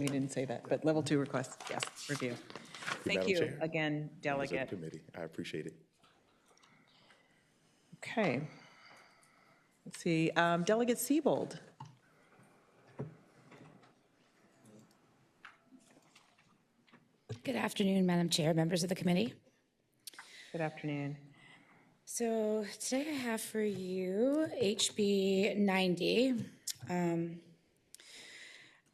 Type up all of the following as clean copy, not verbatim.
We didn't say that, but level 2 request, yes, review. Thank you Chair. again, Members of Delegate. the committee, I appreciate it. Okay. Let's see, Delegate Siebold. Good afternoon, Madam Chair, members of the committee. Good afternoon. So today I have for you HB90.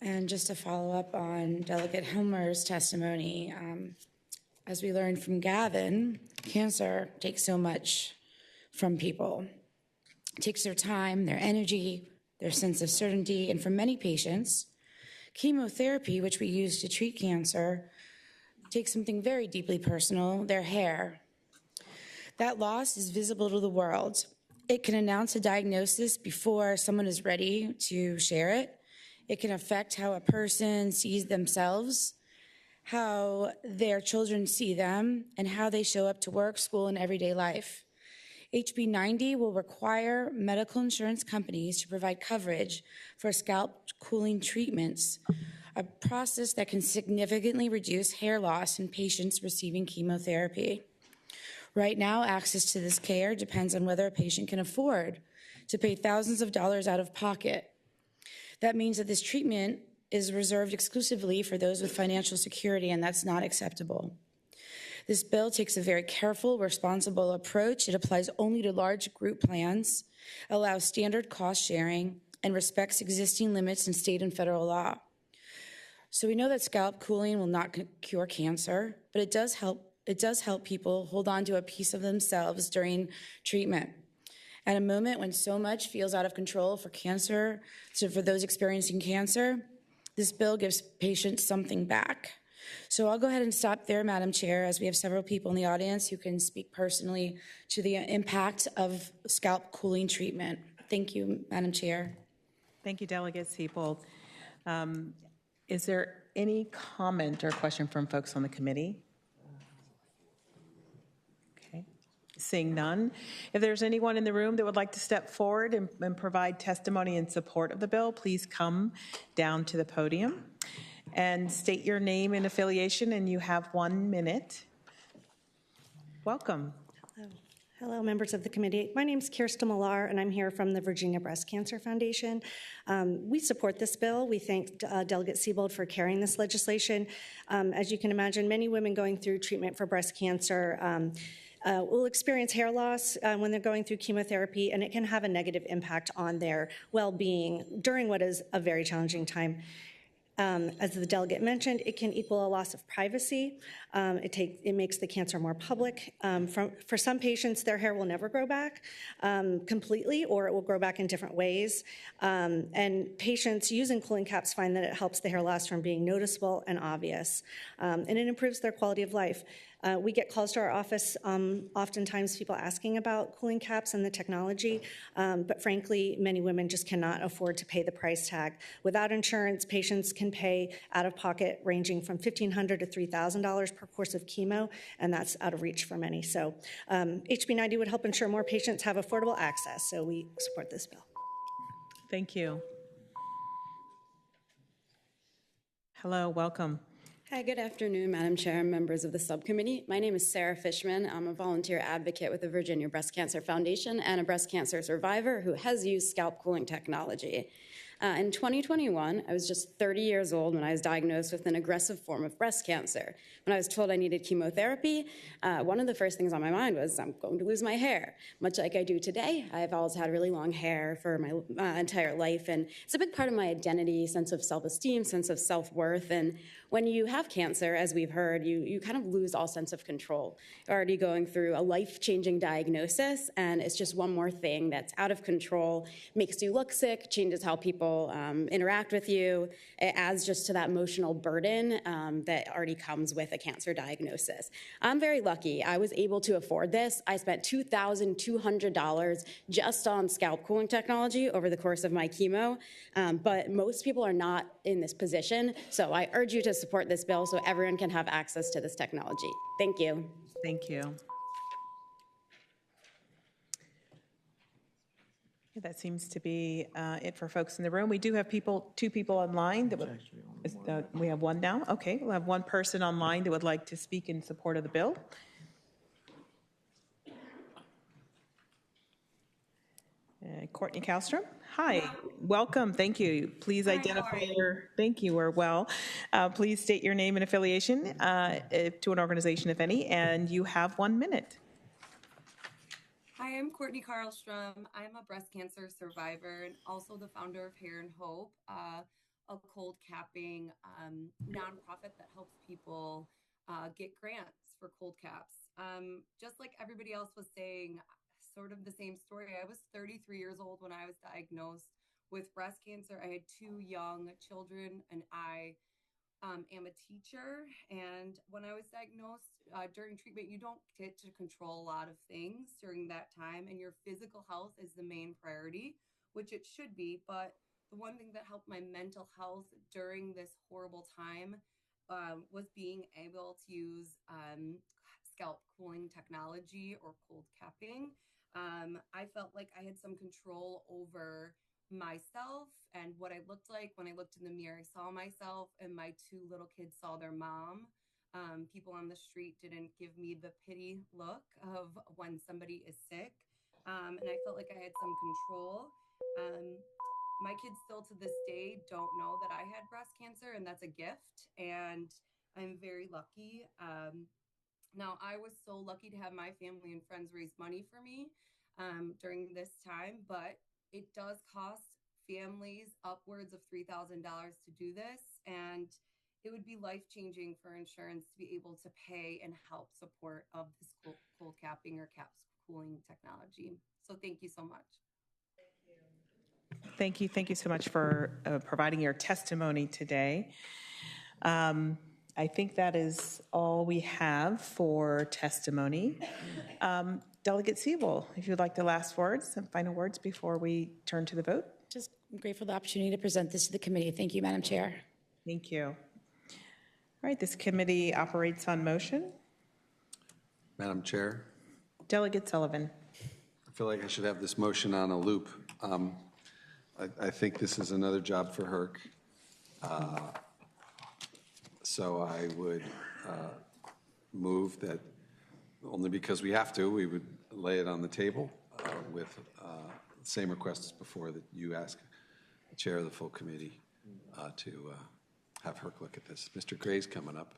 And just to follow up on Delegate Hilmer's testimony, as we learned from Gavin, cancer takes so much from people. It takes their time, their energy, their sense of certainty, and for many patients, chemotherapy, which we use to treat cancer, takes something very deeply personal, their hair. That loss is visible to the world. It can announce a diagnosis before someone is ready to share it. It can affect how a person sees themselves, how their children see them, and how they show up to work, school, and everyday life. HB90 will require medical insurance companies to provide coverage for scalp cooling treatments, a process that can significantly reduce hair loss in patients receiving chemotherapy. Right now, access to this care depends on whether a patient can afford to pay thousands of dollars out of pocket. That means that this treatment is reserved exclusively for those with financial security, and that's not acceptable. This bill takes a very careful, responsible approach. It applies only to large group plans, allows standard cost sharing, and respects existing limits in state and federal law. So we know that scalp cooling will not cure cancer, but it does help people hold on to a piece of themselves during treatment. At a moment when so much feels out of control for cancer, so for those experiencing cancer, this bill gives patients something back. So I'll go ahead and stop there, Madam Chair, as we have several people in the audience who can speak personally to the impact of scalp cooling treatment. Thank you, Madam Chair. Thank you, Delegate Siebold. Is there any comment or question from folks on the committee? Okay, seeing none. If there's anyone in the room that would like to step forward and provide testimony in support of the bill, please come down to the podium and state your name and affiliation, and you have 1 minute. Welcome. Hello, members of the committee. My name is Kirsten Millar, and I'm here from the Virginia Breast Cancer Foundation. We support this bill. We thank Delegate Siebold for carrying this legislation. As you can imagine, many women going through treatment for breast cancer will experience hair loss when they're going through chemotherapy, and it can have a negative impact on their well-being during what is a very challenging time. As the delegate mentioned, it can equal a loss of privacy. It makes the cancer more public. For some patients, their hair will never grow back completely, or it will grow back in different ways. And patients using cooling caps find that it helps the hair loss from being noticeable and obvious. And it improves their quality of life. We get calls to our office, oftentimes people asking about cooling caps and the technology, but frankly, many women just cannot afford to pay the price tag. Without insurance, patients can pay out of pocket ranging from $1,500 to $3,000 per course of chemo, and that's out of reach for many. So HB90 would help ensure more patients have affordable access, so we support this bill. Thank you. Hello, welcome. Hi, good afternoon, Madam Chair and members of the subcommittee. My name is Sarah Fishman. I'm a volunteer advocate with the Virginia Breast Cancer Foundation and a breast cancer survivor who has used scalp cooling technology. In 2021, I was just 30 years old when I was diagnosed with an aggressive form of breast cancer. When I was told I needed chemotherapy, one of the first things on my mind was I'm going to lose my hair. Much like I do today, I've always had really long hair for my entire life, and it's a big part of my identity, sense of self-esteem, sense of self-worth. And when you have cancer, as we've heard, you kind of lose all sense of control. You're already going through a life-changing diagnosis, and it's just one more thing that's out of control, makes you look sick, changes how people interact with you. It adds just to that emotional burden that already comes with a cancer diagnosis. I'm very lucky. I was able to afford this. I spent $2,200 just on scalp cooling technology over the course of my chemo, but most people are not in this position, so I urge you to support this bill so everyone can have access to this technology. Thank you. Thank you. That seems to be it for folks in the room. We do have two people online that would, we have one now? Okay, we'll have one person online that would like to speak in support of the bill. Courtney Kallstrom. Hi, welcome, thank you. Please identify thank you, we're well. Please state your name and affiliation to an organization, if any, and you have 1 minute. Hi, I'm Courtney Karlstrom. I'm a breast cancer survivor and also the founder of Hair and Hope, a cold capping nonprofit that helps people get grants for cold caps. Just like everybody else was saying, sort of the same story. I was 33 years old when I was diagnosed with breast cancer. I had 2 young children, and I am a teacher. And when I was diagnosed during treatment, you don't get to control a lot of things during that time, and your physical health is the main priority, which it should be. But the one thing that helped my mental health during this horrible time was being able to use scalp cooling technology or cold capping. I felt like I had some control over myself and what I looked like. When I looked in the mirror, I saw myself, and my 2 little kids saw their mom. People on the street didn't give me the pity look of when somebody is sick. And I felt like I had some control. My kids still to this day don't know that I had breast cancer, and that's a gift. And I'm very lucky. Now, I was so lucky to have my family and friends raise money for me during this time, but it does cost families upwards of $3,000 to do this, and it would be life-changing for insurance to be able to pay and help support of this cold capping or caps cooling technology. So thank you so much. Thank you. Thank you so much for providing your testimony today. I think that is all we have for testimony. Delegate Siebel, if you'd like the last words, some final words before we turn to the vote. Just grateful for the opportunity to present this to the committee. Thank you, Madam Chair. Thank you. All right, this committee operates on motion. Madam Chair, Delegate Sullivan. I feel like I should have this motion on a loop. I think this is another job for HERC. So I would move that, only because we have to, we would lay it on the table with the same requests before, that you ask the chair of the full committee to have HERC look at this. Mr. Gray's coming up.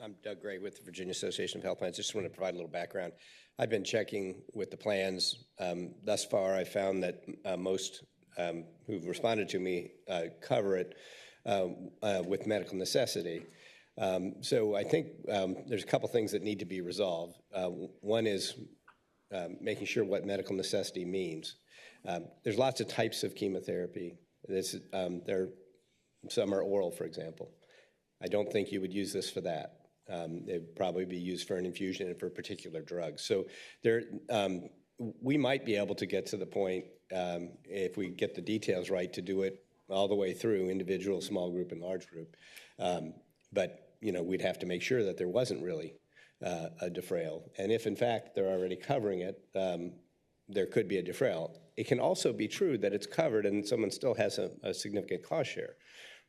I'm Doug Gray with the Virginia Association of Health Plans. Just want to provide a little background. I've been checking with the plans. Thus far, I found that most who've responded to me cover it with medical necessity. So I think there's a couple things that need to be resolved. One is making sure what medical necessity means. There's lots of types of chemotherapy. Some are oral, for example. I don't think you would use this for that. It'd probably be used for an infusion and for particular drugs. So we might be able to get to the point, if we get the details right, to do it all the way through, individual, small group, and large group. But we'd have to make sure that there wasn't really a defrayal. And if, in fact, they're already covering it, there could be a defrayal. It can also be true that it's covered and someone still has a significant cost share.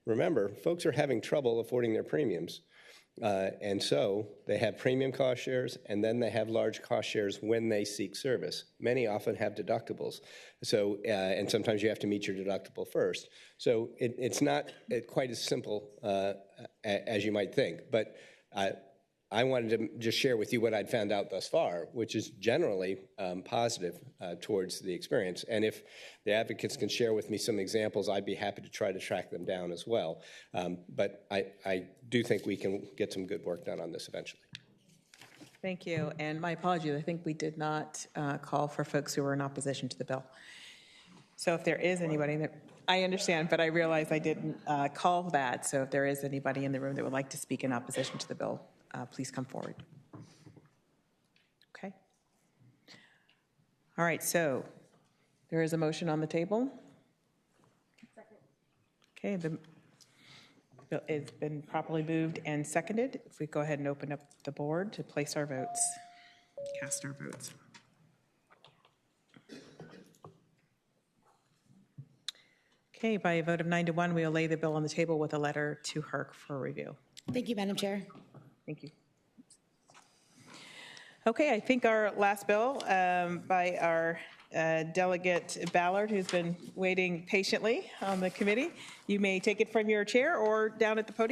Remember, folks are having trouble affording their premiums. And so they have premium cost shares, and then they have large cost shares when they seek service. Many often have deductibles. So, and sometimes you have to meet your deductible first. So it's not quite as simple as you might think. But I wanted to just share with you what I'd found out thus far, which is generally positive towards the experience. And if the advocates can share with me some examples, I'd be happy to try to track them down as well. But I do think we can get some good work done on this eventually. Thank you. And my apologies, I think we did not call for folks who were in opposition to the bill. So if there is anybody that, I understand, but I realize I didn't call that. So if there is anybody in the room that would like to speak in opposition to the bill, please come forward. Okay. All right, so there is a motion on the table. Second. Okay, the bill has been properly moved and seconded. If we go ahead and open up the board to place our votes, cast our votes. Okay, by a vote of 9 to 1, we'll lay the bill on the table with a letter to HERC for review. Thank you, Madam Chair. Thank you. Okay, I think our last bill by our Delegate Ballard, who's been waiting patiently on the committee. You may take it from your chair or down at the podium.